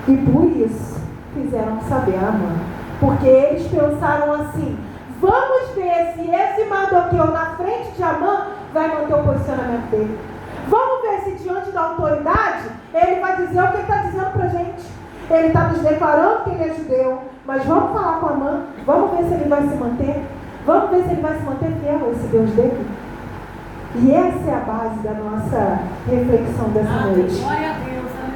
E por isso fizeram saber a Amã. Porque eles pensaram assim: vamos ver se esse Mardoqueu na frente de Amã vai manter o posicionamento dele. Vamos ver se diante da autoridade ele vai dizer o que ele está dizendo pra gente. Ele está nos declarando que ele é judeu, mas vamos falar com Amã, vamos ver se ele vai se manter. Vamos ver se ele vai se manter fiel a esse Deus dele. E essa é a base da nossa reflexão dessa noite.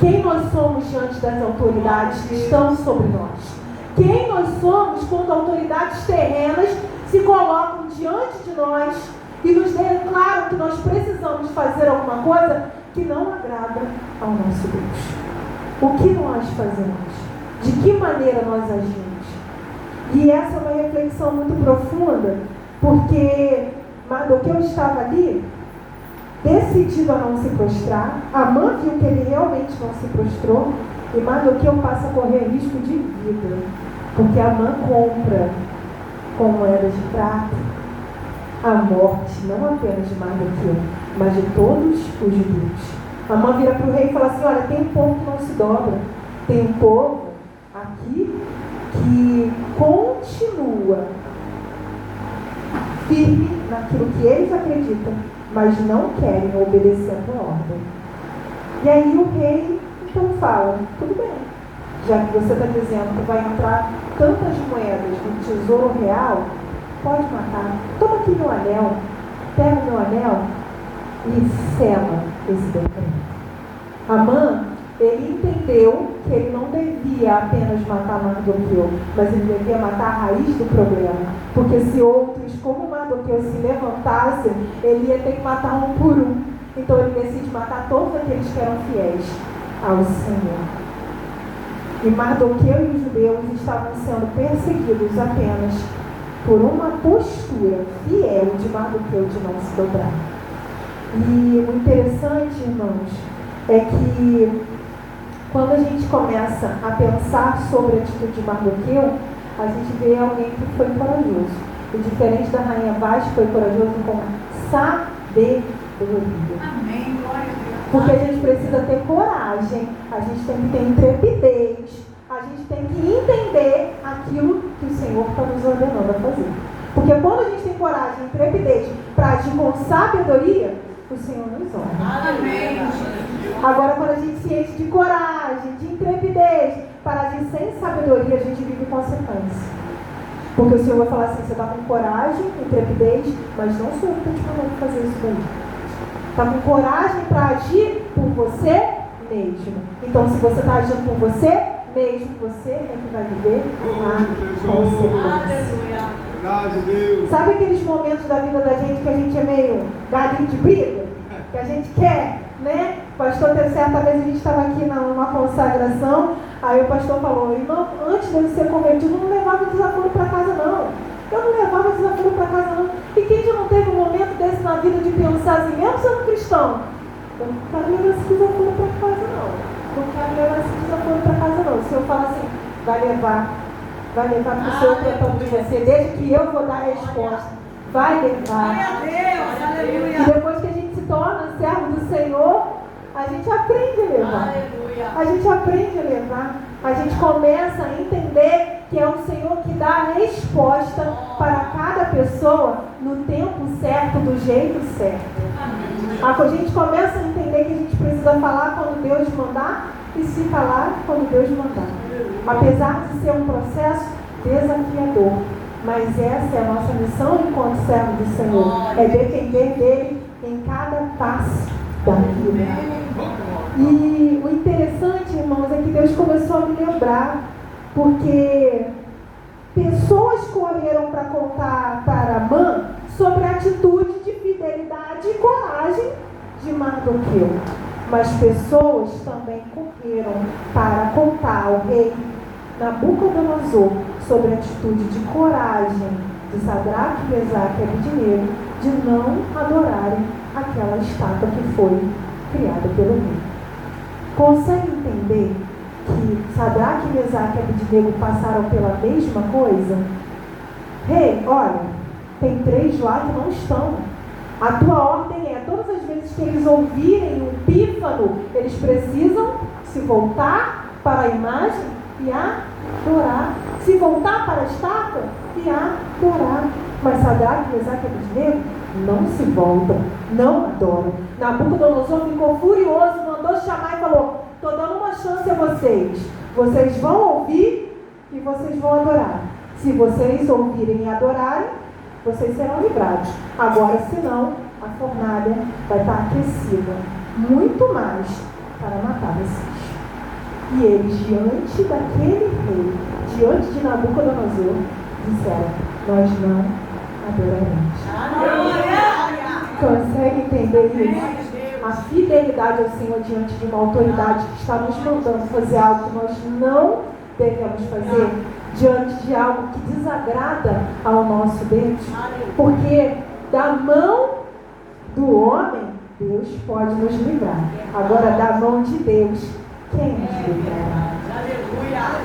Quem nós somos diante das autoridades que estão sobre nós? Quem nós somos quando autoridades terrenas se colocam diante de nós e nos declaram que nós precisamos fazer alguma coisa que não agrada ao nosso Deus? O que nós fazemos? De que maneira nós agimos? E essa é uma reflexão muito profunda, porque Mardoqueu estava ali, decidido a não se prostrar. Amã viu que ele realmente não se prostrou, e Mardoqueu passa a correr risco de vida, porque Amã compra com moedas de prata a morte, não apenas de Mardoqueu, mas de todos os judeus. Amã vira para o rei e fala assim: olha, tem um povo que não se dobra, tem um povo aqui que continua firme naquilo que eles acreditam, mas não querem obedecer a tua ordem. E aí o rei então fala: tudo bem, já que você está dizendo que vai entrar tantas moedas no tesouro real, pode matar. Toma aqui meu anel, pega meu anel e sela esse decreto. Amã, ele entendeu que ele não devia apenas matar Mardoqueu, mas ele devia matar a raiz do problema. Porque se outros, como Mardoqueu, se levantassem, ele ia ter que matar um por um. Então ele decide matar todos aqueles que eram fiéis ao Senhor. E Mardoqueu e os judeus estavam sendo perseguidos apenas por uma postura fiel de Mardoqueu de não se dobrar. E o interessante, irmãos, é que quando a gente começa a pensar sobre a atitude de Mardoqueu, a gente vê alguém que foi corajoso. E diferente da rainha Vasti, foi corajoso com sabedoria. Amém, glória a Deus. Porque a gente precisa ter coragem, a gente tem que ter intrepidez, a gente tem que entender aquilo que o Senhor está nos ordenando a fazer. Porque quando a gente tem coragem e intrepidez para agir com sabedoria, o Senhor nos honra. Amém. Agora, quando a gente se enche de coragem, de intrepidez, para agir sem sabedoria, a gente vive consequência. Porque o Senhor vai falar assim: você está com coragem, intrepidez, mas não sou eu que estou te mandando fazer isso daí. Está com coragem para agir por você mesmo. Então, se você está agindo por você mesmo, você é que vai viver a consequência. Sabe aqueles momentos da vida da gente que a gente é meio galinho de briga? Que a gente quer, né? O pastor, certa vez a gente estava aqui numa consagração, aí o pastor falou: irmão, antes de eu ser convertido, eu não levava desaforo para casa não. Eu não levava desaforo para casa não. E quem já não teve um momento desse na vida de pensar assim, mesmo sendo cristão, eu não quero levar esse desaforo para casa não. Não quero levar esse desaforo para casa não. O Senhor fala assim: vai levar para o Senhor tratando de você, desde que eu vou dar a resposta. Vai levar. E depois que a gente se torna servo do Senhor, a gente aprende a levar. A gente aprende a levar. A gente começa a entender que é o Senhor que dá a resposta para cada pessoa no tempo certo, do jeito certo. A gente começa a entender que a gente precisa falar quando Deus mandar e se calar quando Deus mandar. Apesar de ser um processo desafiador, mas essa é a nossa missão enquanto servo do Senhor, é depender dele em cada passo da vida. E o interessante, irmãos, é que Deus começou a me lembrar, porque pessoas correram para contar para Amã sobre a atitude de fidelidade e coragem de Mardoqueu. Mas pessoas também correram para contar ao rei Nabucodonosor sobre a atitude de coragem de Sadraque, Mesaque e Abednego de não adorarem aquela estátua que foi criada pelo rei. Consegue entender que Sadraque, Mesaque e Abednego passaram pela mesma coisa? Rei, olha, tem 3 lá que não estão. A tua ordem é, todas as vezes que eles ouvirem um pífano, eles precisam se voltar para a imagem e adorar. Se voltar para a estátua e adorar. Mas Sadraque, Mesaque e Abednego não se voltam, não adoram. Nabucodonosor ficou furioso, mandou chamar e falou: estou dando uma chance a vocês. Vocês vão ouvir e vocês vão adorar. Se vocês ouvirem e adorarem, vocês serão livrados. Agora, se não, a fornalha vai estar aquecida muito mais para matar vocês. E eles, diante daquele rei, diante de Nabucodonosor, disseram: nós não adoraremos. Consegue entender isso? A fidelidade ao Senhor diante de uma autoridade que está nos mandando fazer algo que nós não devemos fazer, diante de algo que desagrada ao nosso Deus. Porque da mão do homem, Deus pode nos livrar. Agora, da mão de Deus, quem nos livrará?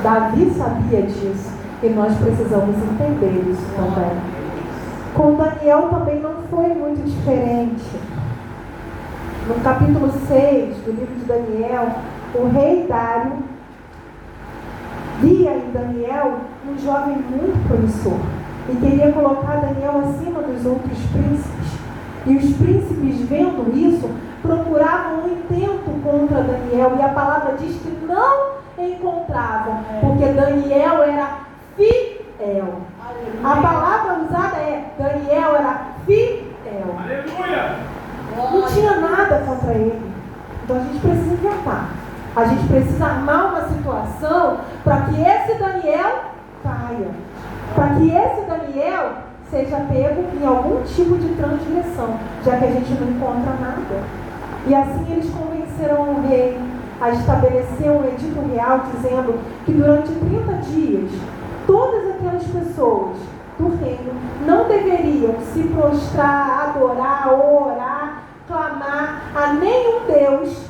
Davi sabia disso e nós precisamos entender isso também. Com Daniel também não foi muito diferente. No capítulo 6 do livro de Daniel, o rei Dário via em Daniel um jovem muito promissor e queria colocar Daniel acima dos outros príncipes. E os príncipes, vendo isso, procuravam um intento contra Daniel, e a palavra diz que não encontravam, porque Daniel era fiel. A palavra usada é: Daniel era fiel. Aleluia! Não tinha nada contra ele. Então a gente precisa inventar. A gente precisa armar uma situação para que esse Daniel caia. Para que esse Daniel seja pego em algum tipo de transgressão, já que a gente não encontra nada. E assim eles convenceram o rei a estabelecer um edito real dizendo que durante 30 dias todas aquelas pessoas do reino não deveriam se prostrar, adorar, orar, clamar a nenhum Deus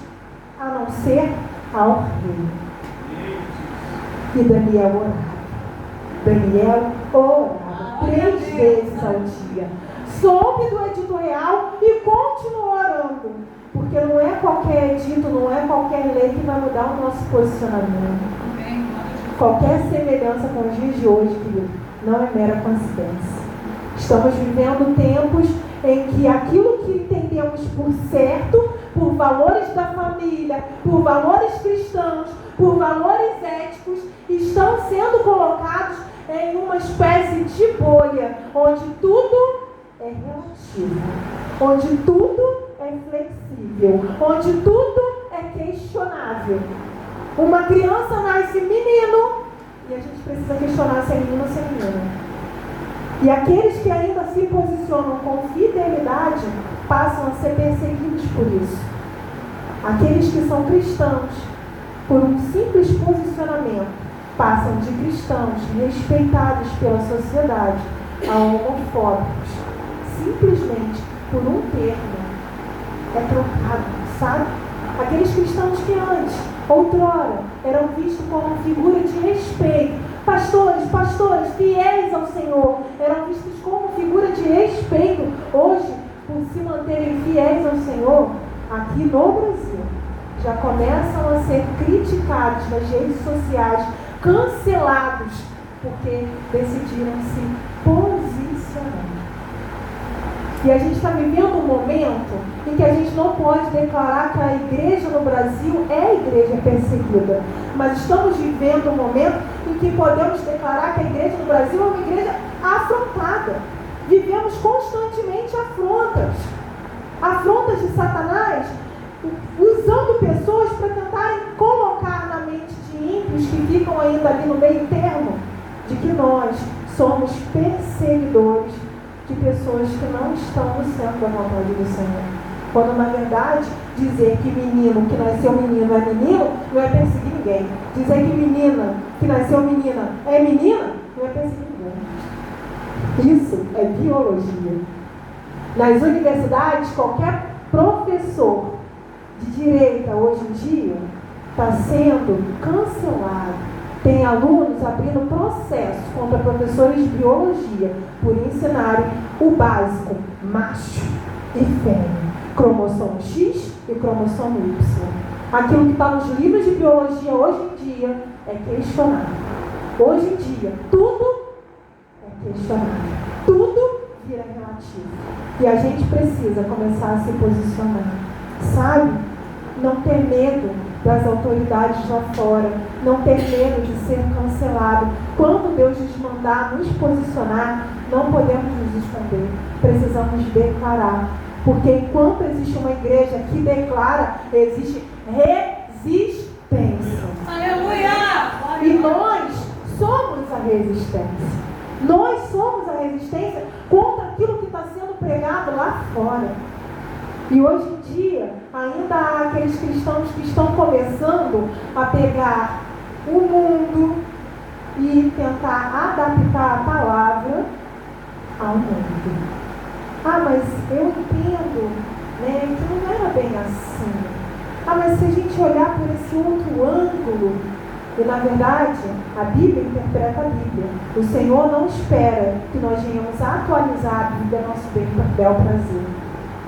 a não ser ao rei. E Daniel orava. Daniel orava 3 vezes ao dia. Soube do edito real e continuou orando. Porque não é qualquer edito, não é qualquer lei que vai mudar o nosso posicionamento. Qualquer semelhança com os dias de hoje, querido, não é mera coincidência. Estamos vivendo tempos em que aquilo que entendemos por certo, por valores da família, por valores cristãos, por valores éticos, estão sendo colocados em uma espécie de bolha, onde tudo é relativo, onde tudo é flexível, onde tudo é questionável. Uma criança nasce menino e a gente precisa questionar se é menino ou se é menina. E aqueles que ainda se posicionam com fidelidade passam a ser perseguidos por isso. Aqueles que são cristãos, por um simples posicionamento, passam de cristãos respeitados pela sociedade a homofóbicos. Simplesmente por um termo é trocado, sabe? Aqueles cristãos que antes, outrora, eram vistos como figura de respeito. Pastores, fiéis ao Senhor, eram vistos como figura de respeito. Hoje, por se manterem fiéis ao Senhor, aqui no Brasil, já começam a ser criticados nas redes sociais, cancelados, porque decidiram se posicionar. E a gente está vivendo um momento em que a gente não pode declarar que a igreja no Brasil é a igreja perseguida. Mas estamos vivendo um momento em que podemos declarar que a igreja no Brasil é uma igreja afrontada. Vivemos constantemente afrontas de Satanás, usando pessoas para tentarem colocar na mente de ímpios que ficam ainda ali no meio termo, de que nós somos perseguidores de pessoas que não estão no centro da vontade do Senhor. Quando na verdade dizer que menino que nasceu menino é menino, não é perseguir ninguém. Dizer que menina que nasceu menina é menina, não é perseguir ninguém. Isso é biologia. Nas universidades, qualquer professor de direita hoje em dia está sendo cancelado. Tem alunos abrindo processo contra professores de biologia por ensinarem o básico, macho e fêmea, cromossomo X e cromossomo Y. Aquilo que está nos livros de biologia hoje em dia é questionável. Hoje em dia, tudo é questionável. Tudo vira relativo. E a gente precisa começar a se posicionar. Sabe? Não ter medo das autoridades lá fora. Não ter medo de ser cancelado. Quando Deus nos mandar nos posicionar, não podemos nos esconder. Precisamos declarar. Porque enquanto existe uma igreja que declara, existe resistência. Aleluia! E nós somos a resistência. Nós somos a resistência contra aquilo que está sendo pregado lá fora. E hoje em dia, ainda há aqueles cristãos que estão começando a pegar o mundo e tentar adaptar a palavra ao mundo. Ah, mas eu entendo, né, que não era bem assim. Ah, mas se a gente olhar por esse outro ângulo, e na verdade, a Bíblia interpreta a Bíblia. O Senhor não espera que nós venhamos a atualizar a Bíblia a nosso bel prazer.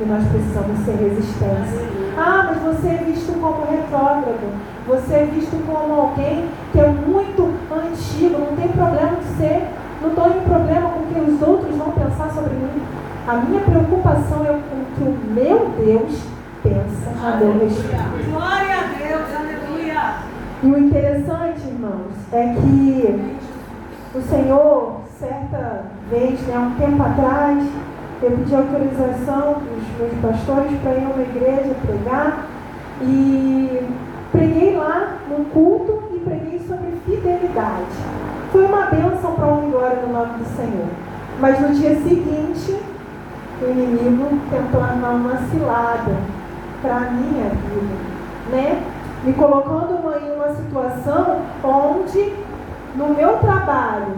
E nós precisamos ser resistência. Ah, mas você é visto como retrógrado. Você é visto como alguém que é muito antigo. Não tem problema de ser. Não estou em problema com o que os outros vão pensar sobre mim. A minha preocupação é com o que o meu Deus pensa a meu respeito. Glória a Deus, aleluia! E o interessante, irmãos, é que o Senhor, certa vez, né, um tempo atrás, eu pedi autorização dos meus pastores para ir a uma igreja pregar. E preguei lá no culto e preguei sobre fidelidade. Foi uma bênção para a honra e glória no nome do Senhor. Mas no dia seguinte, o inimigo tentou armar uma cilada para a minha vida, né? Me colocando em uma situação onde, no meu trabalho,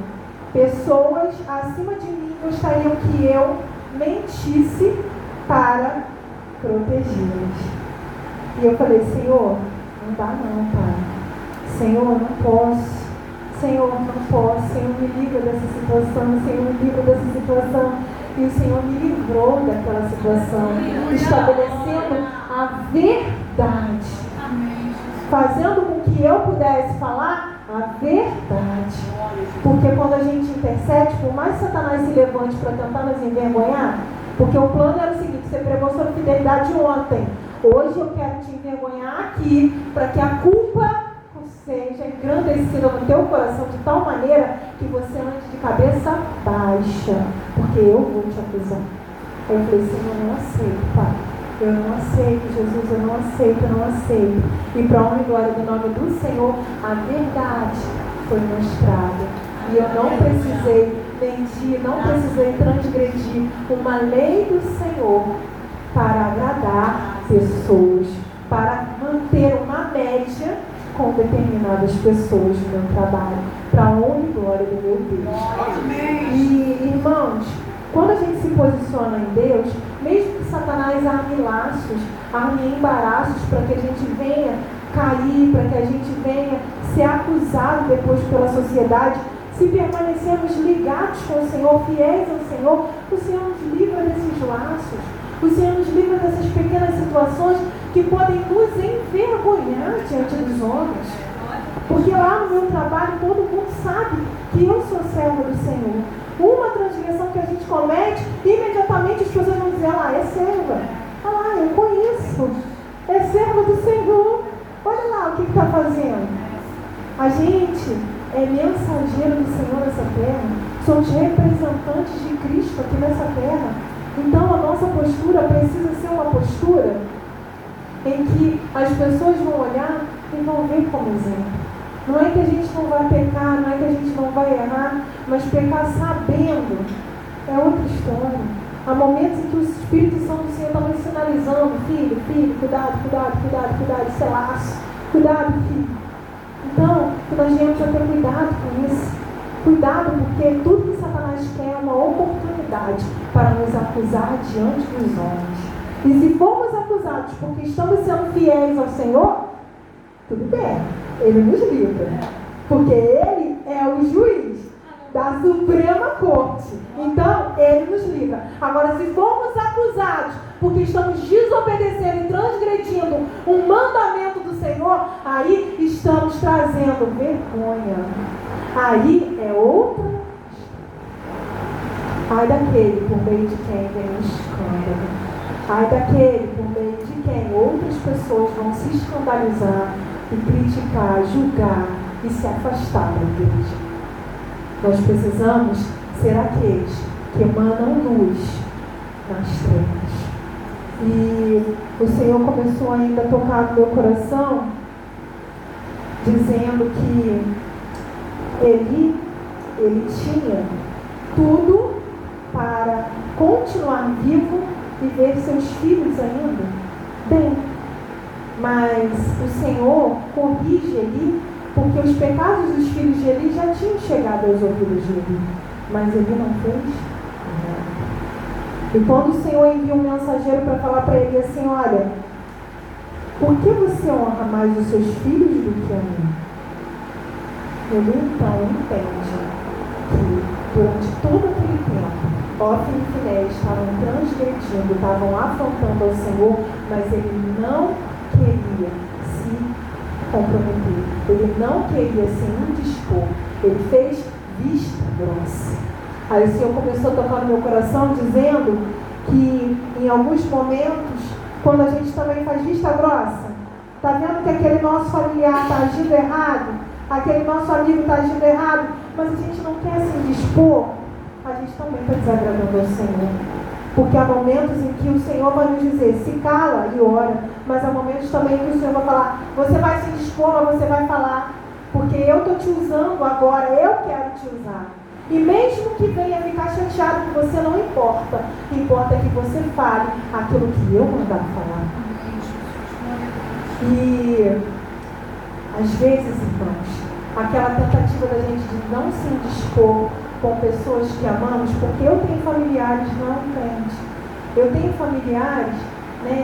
pessoas acima de mim gostariam que eu mentisse para protegê-las. E eu falei, Senhor, não dá não, Pai. Senhor, não posso. Senhor, não posso. Senhor, me livra dessa situação. Senhor, me livra dessa situação. E o Senhor me livrou daquela situação, estabelecendo a verdade, fazendo com que eu pudesse falar a verdade. Porque quando a gente intercede, por mais que Satanás se levante para tentar nos envergonhar, porque o plano era o seguinte: você pregou sobre fidelidade ontem, hoje eu quero te envergonhar aqui, para que a culpa seja engrandecida no teu coração de tal maneira que você ande de cabeça baixa, porque eu vou te acusar. Aí eu falei, Senhor, eu não aceito, Pai. Eu não aceito, Jesus, eu não aceito, eu não aceito. E para a honra e glória do nome do Senhor, a verdade foi mostrada. E eu não precisei mentir, não precisei transgredir uma lei do Senhor para agradar pessoas, para manter uma média com determinadas pessoas no meu trabalho, para a honra e glória do meu Deus. E, irmãos, quando a gente se posiciona em Deus, mesmo que Satanás arme laços, arme embaraços para que a gente venha cair, para que a gente venha ser acusado depois pela sociedade, se permanecermos ligados com o Senhor, fiéis ao Senhor, o Senhor nos livra desses laços. O Senhor nos livra dessas pequenas situações que podem nos envergonhar diante dos homens. Porque lá no meu trabalho todo mundo sabe que eu sou serva do Senhor. Uma transgressão que a gente comete, imediatamente as pessoas vão dizer, é serva. Eu conheço. É serva do Senhor. Olha lá o que está fazendo. A gente é mensageiro do Senhor nessa terra. Somos representantes de Cristo aqui nessa terra. Então a nossa postura precisa ser uma postura em que as pessoas vão olhar e vão ver como exemplo. Não é que a gente não vai pecar, não é que a gente não vai errar, mas pecar sabendo é outra história. Há momentos em que o Espírito Santo do Senhor está nos sinalizando, filho, cuidado, isso é laço, cuidado, filho. Então, que nós venhamos a ter cuidado com isso. Cuidado, porque tudo que Satanás quer é uma oportunidade para nos acusar diante dos homens. E se formos acusados porque estamos sendo fiéis ao Senhor, tudo bem, Ele nos livra. Porque Ele é o juiz da Suprema Corte. Então, Ele nos livra. Agora, se formos acusados porque estamos desobedecendo e transgredindo um mandamento do Senhor, aí estamos trazendo vergonha. Aí é outra. Ai daquele por meio de quem vem o escândalo. Ai daquele por meio de quem outras pessoas vão se escandalizar e criticar, julgar e se afastar da igreja. Nós precisamos ser aqueles que emanam luz nas trevas. E o Senhor começou ainda a tocar no meu coração, dizendo que ele tinha tudo para continuar vivo e ver seus filhos ainda bem. Mas o Senhor corrige Eli, porque os pecados dos filhos de Eli já tinham chegado aos ouvidos de Eli. Mas Eli não fez nada. E quando o Senhor envia um mensageiro para falar para ele assim, olha, por que você honra mais os seus filhos do que a mim? Ele então entende que durante todo aquele tempo, Hófni e Finéias estavam transgredindo, estavam afrontando ao Senhor, mas ele não queria se comprometer, ele não queria se indispor, ele fez vista grossa. Aí o Senhor começou a tocar no meu coração dizendo que em alguns momentos, quando a gente também faz vista grossa, está vendo que aquele nosso familiar está agindo errado, aquele nosso amigo está agindo errado, mas a gente não quer se indispor, a gente também está desagradando ao Senhor. Porque há momentos em que o Senhor vai nos dizer, se cala e ora, mas há momentos também que o Senhor vai falar, você vai se dispor, mas você vai falar, porque eu estou te usando agora, eu quero te usar. E mesmo que venha ficar chateado com você, não importa. Importa que você fale aquilo que eu mandar falar. E às vezes, irmãos, aquela tentativa da gente de não se indispor com pessoas que amamos, porque eu tenho familiares não crentes. Eu tenho familiares,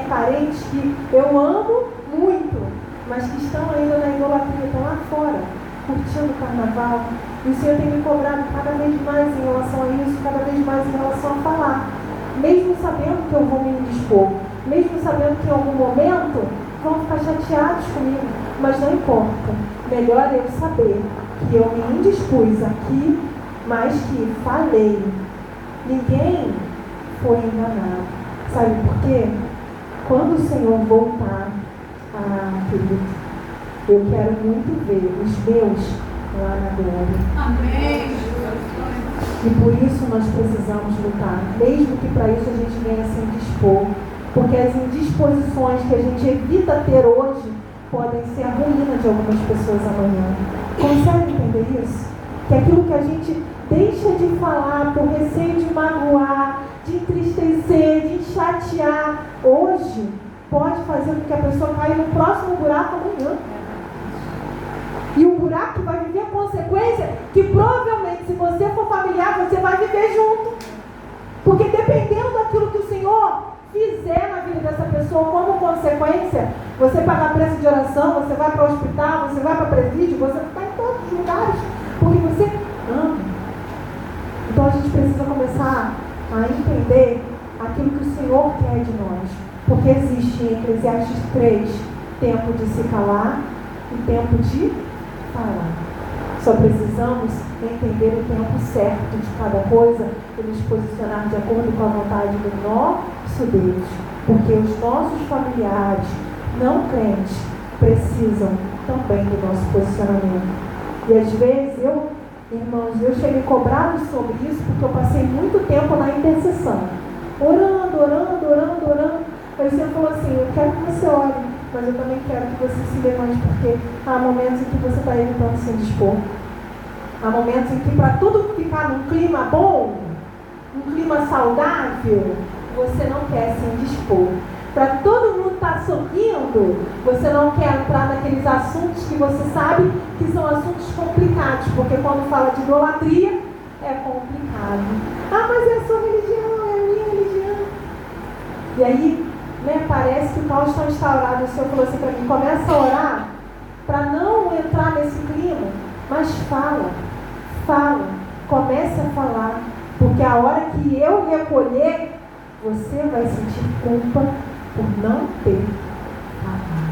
parentes que eu amo muito, mas que estão ainda na idolatria, estão lá fora, curtindo o carnaval. E o Senhor tem me cobrado cada vez mais em relação a isso, cada vez mais em relação a falar. Mesmo sabendo que eu vou me indispor, mesmo sabendo que em algum momento vão ficar chateados comigo, mas não importa. Melhor eu saber que eu me indispus aqui, mas que falei. Ninguém foi enganado. Sabe por quê? Quando o Senhor voltar, querido, eu quero muito ver os meus lá na glória. Amém. E por isso nós precisamos lutar, mesmo que para isso a gente venha se indispor, porque as indisposições que a gente evita ter hoje podem ser a ruína de algumas pessoas amanhã. Consegue entender isso? Que aquilo que a gente deixa de falar por receio de magoar, de entristecer, de chatear, hoje pode fazer com que a pessoa caia no próximo buraco amanhã. E o buraco vai viver a consequência que provavelmente, se você for familiar, você vai viver junto. Porque dependendo daquilo que o Senhor fizer na vida dessa pessoa, como consequência, você pagar preço de oração, você vai para o hospital, você vai para presídio, você está em todos os lugares, porque você ama. Então a gente precisa começar a entender aquilo que o Senhor quer de nós. Porque existe em Eclesiastes 3, tempo de se calar e tempo de falar. Só precisamos entender o tempo certo de cada coisa e nos posicionar de acordo com a vontade do nosso Deus. Porque os nossos familiares não crentes precisam também do nosso posicionamento. E às vezes irmãos, eu cheguei cobrado sobre isso porque eu passei muito tempo na intercessão. Orando. Aí o Senhor falou assim, eu quero que você ore, mas eu também quero que você se levante, porque há momentos em que você está evitando se indispor. Há momentos em que, para tudo ficar num clima bom, num clima saudável, você não quer se indispor. Para todo mundo estar sorrindo, você não quer entrar naqueles assuntos que você sabe que são assuntos complicados, porque quando fala de idolatria, é complicado. Ah, mas é a sua religião, é a minha religião. E aí, parece que o caos está instaurado. O Senhor falou assim para mim, começa a orar para não entrar nesse clima, mas fala, comece a falar, porque a hora que eu recolher, você vai sentir culpa por não ter falado.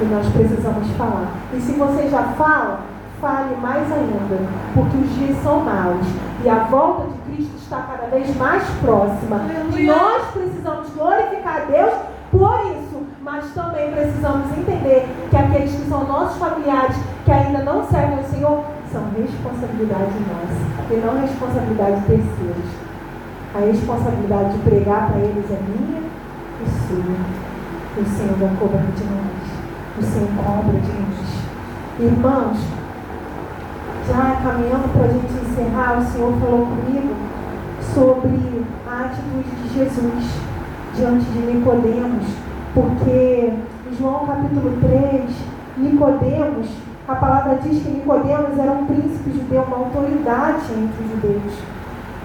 E nós precisamos falar. E se você já fala, fale mais ainda, porque os dias são maus e a volta de Cristo está cada vez mais próxima. E nós precisamos glorificar a Deus por isso, mas também precisamos entender que aqueles que são nossos familiares, que ainda não servem ao Senhor, são responsabilidade nossa e não responsabilidade de terceiros. A responsabilidade de pregar para eles é minha e sua. O Senhor vai cobrar de nós. O Senhor cobra de nós. Irmãos, já caminhando para a gente encerrar, o Senhor falou comigo sobre a atitude de Jesus diante de Nicodemos, porque em João capítulo 3, Nicodemos, a palavra diz que Nicodemos era um príncipe judeu, uma autoridade entre os judeus.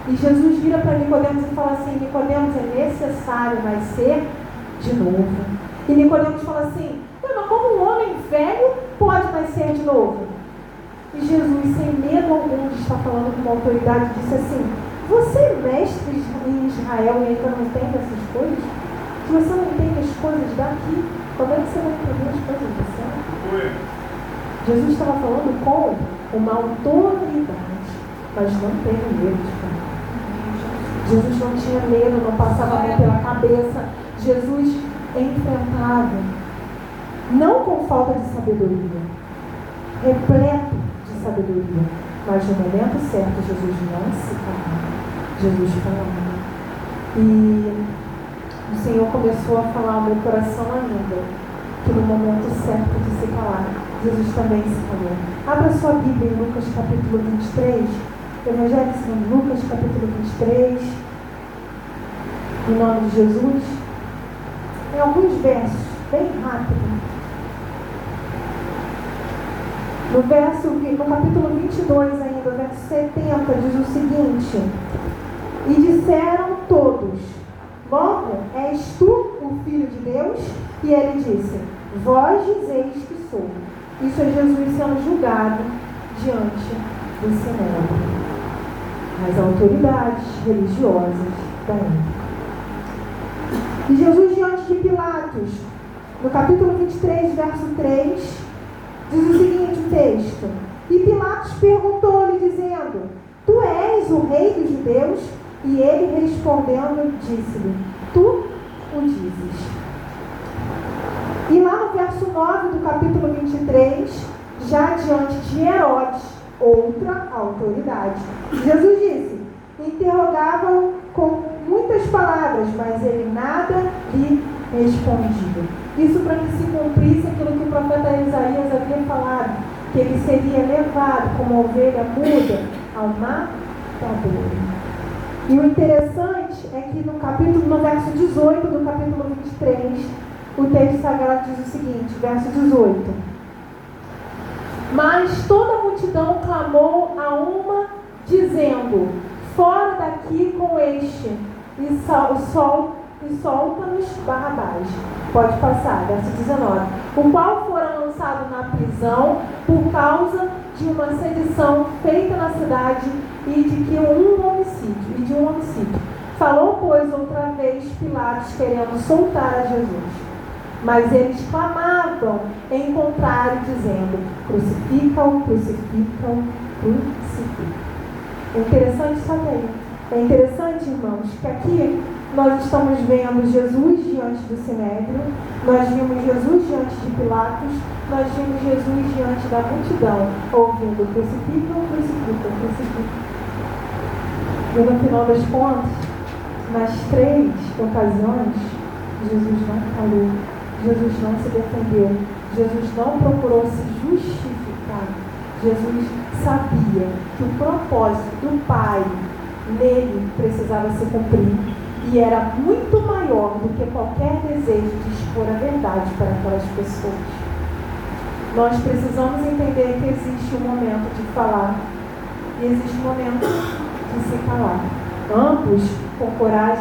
E Jesus vira para Nicodemos e fala assim: Nicodemos, é necessário nascer de novo. E Nicodemos fala assim: mas como um homem velho pode nascer de novo? E Jesus, sem medo algum de estar falando com uma autoridade, disse assim: você é mestre em Israel e ainda não entende essas coisas? Se você não entende as coisas daqui, como é que você vai entender as coisas do céu? Jesus estava falando com uma autoridade, mas não teve medo de falar. Jesus não tinha medo, não passava a mão pela cabeça. Jesus enfrentava, não com falta de sabedoria, repleto de sabedoria, mas no momento certo Jesus não se calava. Jesus falava. E o Senhor começou a falar ao meu coração ainda, que no momento certo de se calar, Jesus também se calou. Abra sua Bíblia em Lucas capítulo 23, Evangelho de Lucas capítulo 23, em nome de Jesus, em alguns versos, bem rápido. No capítulo 22 ainda, verso 70, diz o seguinte: e disseram todos: logo, és tu o Filho de Deus? E ele disse: vós dizeis que sou. Isso é Jesus sendo julgado diante do Sinédrio, as autoridades religiosas da época. E Jesus diante de Pilatos, no capítulo 23, verso 3, diz o seguinte o texto: e Pilatos perguntou-lhe, dizendo: tu és o rei dos judeus? E ele respondendo, disse-lhe: tu o dizes. E lá no verso 9 do capítulo 23, já diante de Herodes, outra autoridade, Jesus disse: interrogava-o com muitas palavras, mas ele nada lhe respondia. Isso para que se cumprisse aquilo que o profeta Isaías havia falado, que ele seria levado como ovelha muda ao matadouro. E o interessante é que no verso 18 do capítulo 23, o texto sagrado diz o seguinte, verso 18: mas toda a multidão clamou a uma, dizendo: fora daqui com este, e solta-nos Barrabás. Pode passar, verso 19. O qual fora lançado na prisão por causa de uma sedição feita na cidade e de um homicídio. Falou, pois, outra vez Pilatos, querendo soltar a Jesus. Mas eles clamavam em contrário, dizendo: crucifica-o, crucifica-o, crucifica-o. É interessante saber. É interessante, irmãos, que aqui nós estamos vendo Jesus diante do Sinédrio, nós vimos Jesus diante de Pilatos, nós vimos Jesus diante da multidão, ouvindo: crucificam, crucificam, crucificam. E no final das contas, nas 3 ocasiões, Jesus não falou, Jesus não se defendeu, Jesus não procurou se justificar. Jesus sabia que o propósito do Pai nele precisava se cumprir e era muito maior do que qualquer desejo de expor a verdade para aquelas pessoas. Nós precisamos entender que existe um momento de falar e existe um momento de se calar. Ambos com coragem